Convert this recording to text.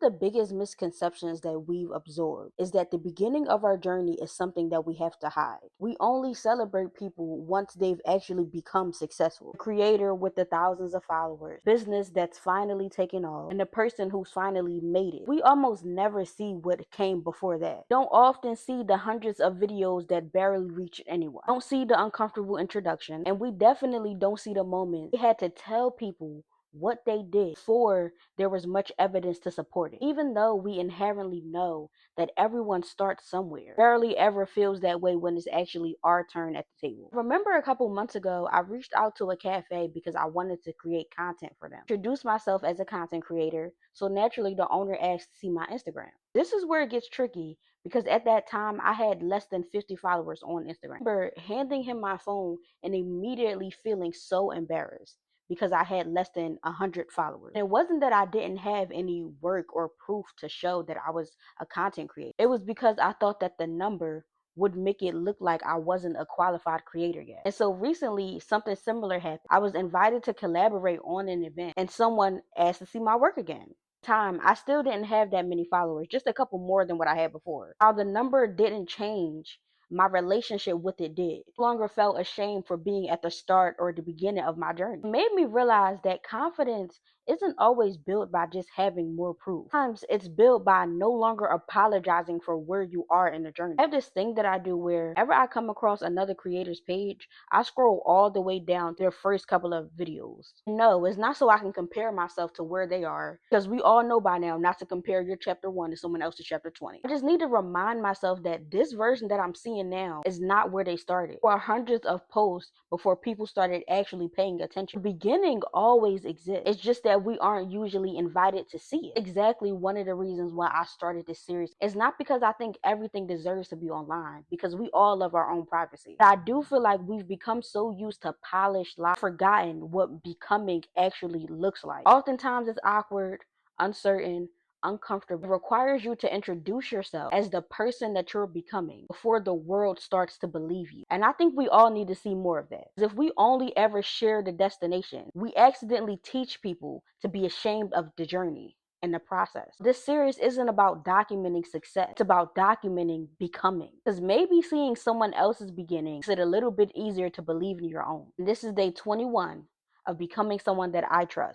the biggest misconceptions that we've absorbed is that the beginning of our journey is something that we have to hide. We only celebrate people once they've actually become successful. The creator with the thousands of followers, business that's finally taken off, and the person who's finally made it. We almost never see what came before that. Don't often see the hundreds of videos that barely reach anyone. Don't see the uncomfortable introduction, and we definitely don't see the moment they had to tell people what they did before there was much evidence to support it. Even though we inherently know that everyone starts somewhere, rarely ever feels that way when it's actually our turn at the table. Remember a couple months ago, I reached out to a cafe because I wanted to create content for them. Introduced myself as a content creator, so naturally the owner asked to see my Instagram. This is where it gets tricky because at that time I had less than 50 followers on Instagram. I remember handing him my phone and immediately feeling so embarrassed because I had less than 100 followers. And it wasn't that I didn't have any work or proof to show that I was a content creator. It was because I thought that the number would make it look like I wasn't a qualified creator yet. And so recently, something similar happened. I was invited to collaborate on an event, and someone asked to see my work again. Time, I still didn't have that many followers, just a couple more than what I had before. While the number didn't change, my relationship with it did. I no longer felt ashamed for being at the start or the beginning of my journey. It made me realize that confidence isn't always built by just having more proof. Sometimes it's built by no longer apologizing for where you are in the journey. I have this thing that I do where whenever I come across another creator's page, I scroll all the way down to their first couple of videos. No, it's not so I can compare myself to where they are, because we all know by now not to compare your chapter 1 to someone else's chapter 20. I just need to remind myself that this version that I'm seeing now is not where they started. There were hundreds of posts before people started actually paying attention. The beginning always exists. It's just that we aren't usually invited to see it. Exactly one of the reasons why I started this series. It's not because I think everything deserves to be online, because we all love our own privacy. But I do feel like we've become so used to polished life, forgotten what becoming actually looks like. Oftentimes it's awkward, uncertain, uncomfortable. It requires you to introduce yourself as the person that you're becoming before the world starts to believe you. And I think we all need to see more of that. If we only ever share the destination, we accidentally teach people to be ashamed of the journey and the process. This series isn't about documenting success, it's about documenting becoming. Because maybe seeing someone else's beginning makes it a little bit easier to believe in your own. And this is day 21 of becoming someone that I trust.